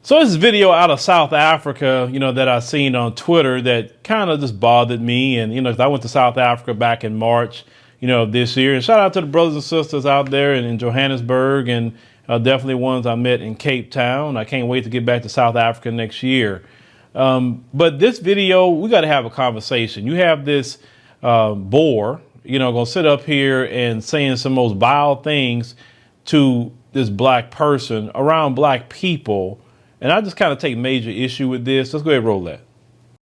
So this video out of South Africa, that I seen on Twitter that kind of just bothered me. And, I went to South Africa back in March, of this year. And shout out to the brothers and sisters out there in Johannesburg and definitely ones I met in Cape Town. I can't wait to get back to South Africa next year. But this video, we got to have a conversation. You have this Boer, going to sit up here and saying some most vile things to this black person around black people. And I just kind of take major issue with this. Let's go ahead and roll that.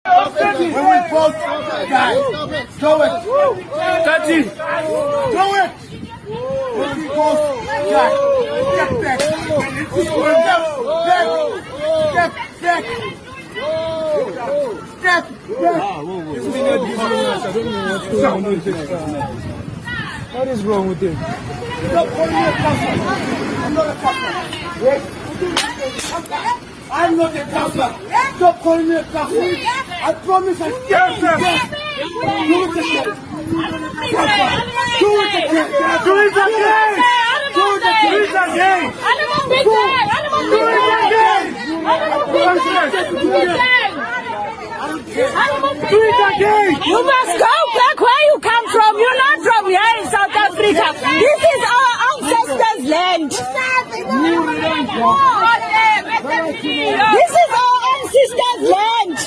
When we both die, do it. Touch it. Do it. When we both die, get back. Step back. What is wrong with him? Don't call me a pastor. I'm not a pastor. Yes? I'm not a pastor. Don't call me a pastor. I promise I can't. Do it again. Do it again. Do it again. Do it again. Do it again. You must go back where you come from. You're not from here in South Africa. This is our ancestors' land. This is our ancestors' land.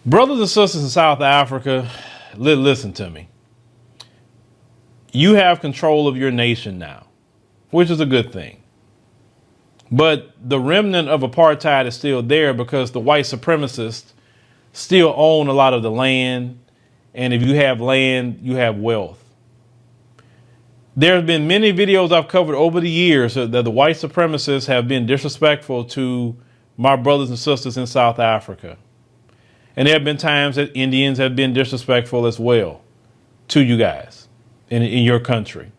Brothers and sisters in South Africa, listen to me. You have control of your nation now, which is a good thing. But the remnant of apartheid is still there because the white supremacists still own a lot of the land. And if you have land, you have wealth. There have been many videos I've covered over the years that the white supremacists have been disrespectful to my brothers and sisters in South Africa. And there have been times that Indians have been disrespectful as well to you guys in your country.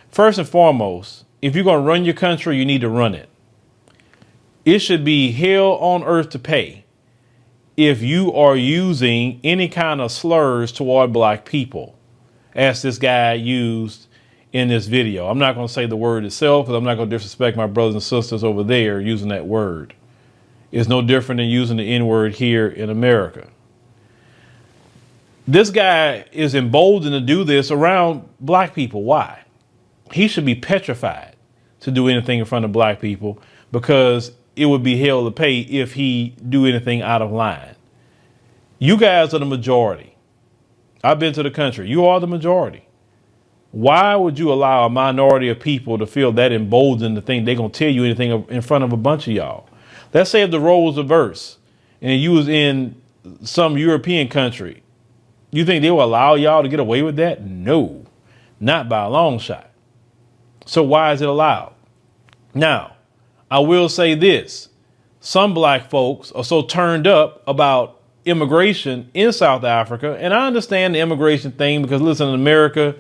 First and foremost, if you're going to run your country, you need to run it. It should be hell on earth to pay if you are using any kind of slurs toward black people, as this guy used in this video. I'm not going to say the word itself because I'm not going to disrespect my brothers and sisters over there using that word. It's no different than using the N-word here in America. This guy is emboldened to do this around black people. Why? He should be petrified to do anything in front of black people because it would be hell to pay if he do anything out of line. You guys are the majority. I've been to the country. You are the majority. Why would you allow a minority of people to feel that emboldened to think they're going to tell you anything in front of a bunch of y'all? Let's say if the roles reverse and you was in some European country. You think they will allow y'all to get away with that? No, not by a long shot. So why is it allowed? Now, I will say this. Some black folks are so turned up about immigration in South Africa. And I understand the immigration thing because, listen, in America,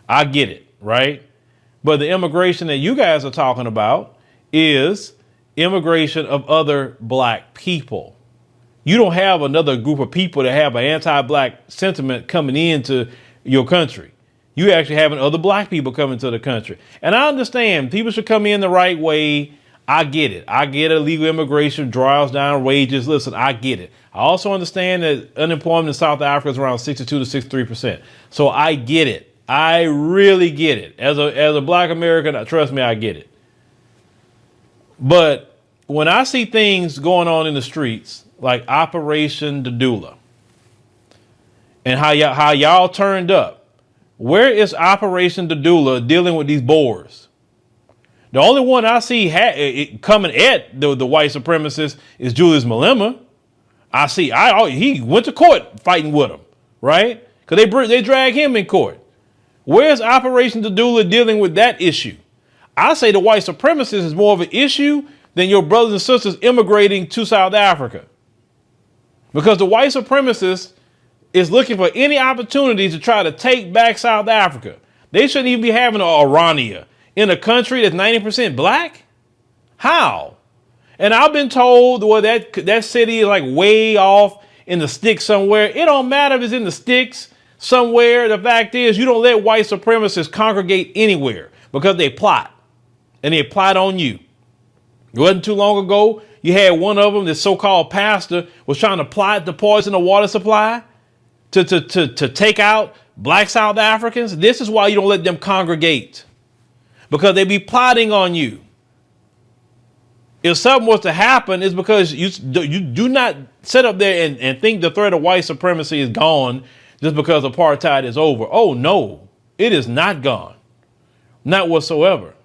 I get it, right? But the immigration that you guys are talking about is immigration of other black people. You don't have another group of people that have an anti-black sentiment coming into your country. You actually having other black people coming to the country. And I understand people should come in the right way. I get it. I get illegal immigration drives down wages. Listen, I get it. I also understand that unemployment in South Africa is around 62 to 63%. So I get it. I really get it. As a black American, trust me, I get it. But when I see things going on in the streets, like Operation Dadula, and how y'all turned up, where is Operation Dadula dealing with these Boers? The only one I see coming at the white supremacists is Julius Malema. He went to court fighting with them, right? Because they drag him in court. Where's Operation Dudula dealing with that issue? I say the white supremacist is more of an issue than your brothers and sisters immigrating to South Africa. Because the white supremacist is looking for any opportunity to try to take back South Africa. They shouldn't even be having an Orania in a country that's 90% black. How? And I've been told, well, that city is like way off in the sticks somewhere. It don't matter if it's in the sticks somewhere. The fact is, you don't let white supremacists congregate anywhere because they plot, and they plot on you. It wasn't too long ago, you had one of them, this so-called pastor, was trying to plot to poison the water supply to take out black South Africans. This is why you don't let them congregate, because they be plotting on you. If something was to happen, it's because you do not sit up there and think the threat of white supremacy is gone just because apartheid is over. Oh, no, it is not gone. Not whatsoever.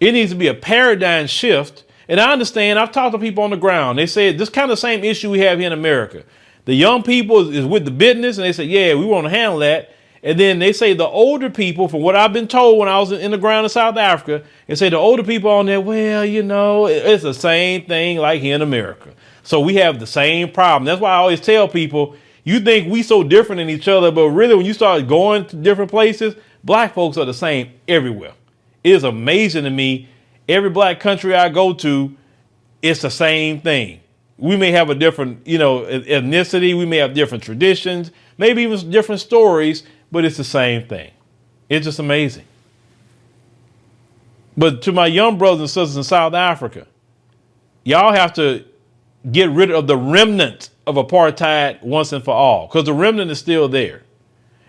It needs to be a paradigm shift. And I understand, I've talked to people on the ground. They say this kind of same issue we have here in America. The young people is with the business, and they say, yeah, we want to handle that. And then they say the older people, from what I've been told when I was in the ground in South Africa, they say the older people on there, well, you know, it's the same thing like here in America. So we have the same problem. That's why I always tell people, you think we so different in each other, but really when you start going to different places, black folks are the same everywhere. It is amazing to me. Every black country I go to, it's the same thing. We may have a different, ethnicity. We may have different traditions, maybe even different stories, but it's the same thing. It's just amazing. But to my young brothers and sisters in South Africa, y'all have to get rid of the remnant of apartheid once and for all, because the remnant is still there.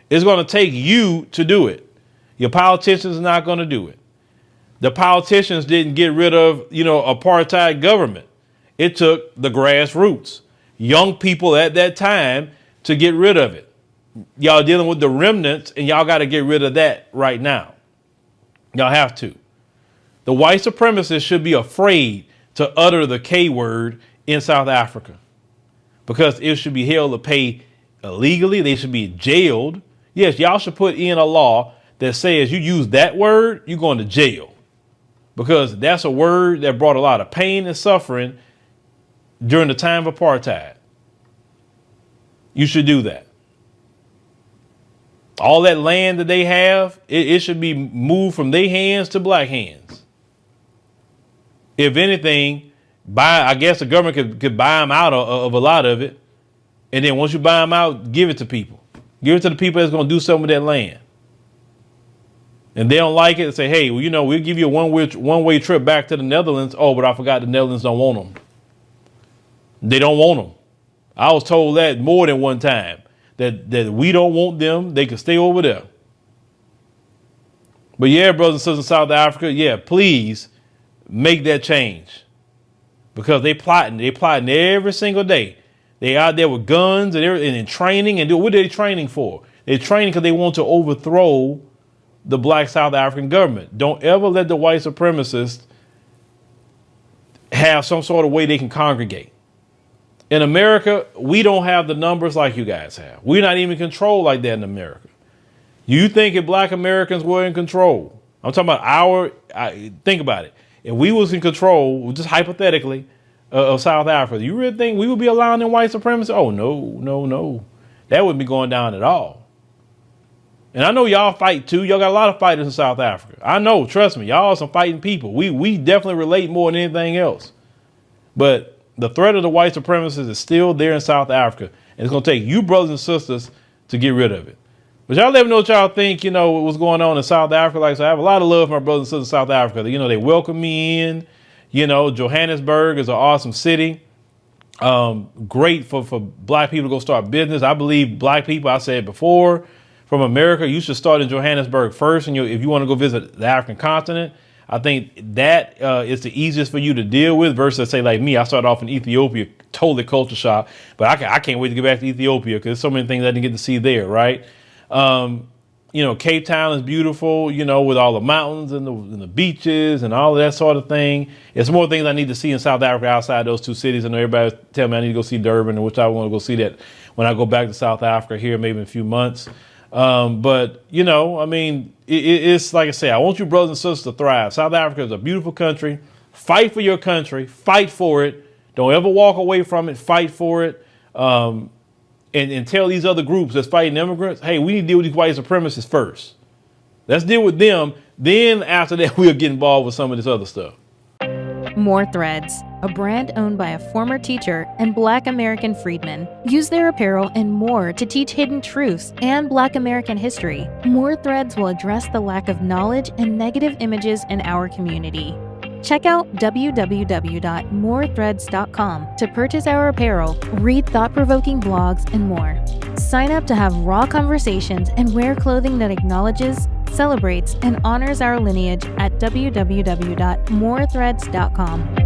It's going to take you to do it. Your politicians are not going to do it. The politicians didn't get rid of, apartheid government. It took the grassroots, young people at that time, to get rid of it. Y'all dealing with the remnants, and y'all got to get rid of that right now. Y'all have to. The white supremacists should be afraid to utter the K word in South Africa, because it should be held to pay illegally. They should be jailed. Yes, y'all should put in a law that says you use that word, you're going to jail, because that's a word that brought a lot of pain and suffering during the time of apartheid. You should do that. All that land that they have, it should be moved from their hands to black hands. If anything, I guess the government could buy them out of a lot of it. And then once you buy them out, give it to people. Give it to the people that's going to do something with that land. And they don't like it, say, hey, well, we'll give you a one-way trip back to the Netherlands. Oh, but I forgot the Netherlands don't want them. They don't want them. I was told that more than one time, that we don't want them. They can stay over there. But yeah, brothers and sisters in South Africa, yeah, please make that change, because they plotting every single day. They out there with guns and in training, and what are they training for? They're training because they want to overthrow the black South African government. Don't ever let the white supremacists have some sort of way they can congregate. In America, we don't have the numbers like you guys have. We're not even controlled like that in America. You think if black Americans were in control, I'm talking about think about it. If we was in control, just hypothetically, of South Africa, you really think we would be allowing them white supremacists? Oh, no. That wouldn't be going down at all. And I know y'all fight too. Y'all got a lot of fighters in South Africa. I know, trust me, y'all are some fighting people. We definitely relate more than anything else. But the threat of the white supremacists is still there in South Africa. And it's going to take you brothers and sisters to get rid of it. But y'all let me know what y'all think, what's going on in South Africa. Like I said, I have a lot of love for my brothers and sisters in South Africa. They welcome me in. Johannesburg is an awesome city. Great for black people to go start business. I believe black people, I said before, from America, you should start in Johannesburg first. And if you want to go visit the African continent, I think that is the easiest for you to deal with versus, say, like me. I started off in Ethiopia, totally culture shock. But I can't wait to get back to Ethiopia because there's so many things I didn't get to see there, right? Cape Town is beautiful, with all the mountains and the beaches and all of that sort of thing. It's more things I need to see in South Africa outside those two cities. I know everybody tell me I need to go see Durban, which I want to go see that when I go back to South Africa here, maybe in a few months. But it's like I say, I want you brothers and sisters to thrive. South Africa is a beautiful country. Fight for your country. Fight for it. Don't ever walk away from it. Fight for it. And tell these other groups that's fighting immigrants, hey, we need to deal with these white supremacists first. Let's deal with them. Then after that, we'll get involved with some of this other stuff. More Threads, a brand owned by a former teacher and Black American freedman, use their apparel and more to teach hidden truths and Black American history. More Threads will address the lack of knowledge and negative images in our community. Check out www.morethreads.com to purchase our apparel, read thought-provoking blogs, and more. Sign up to have raw conversations and wear clothing that acknowledges, celebrates, and honors our lineage at www.morethreads.com.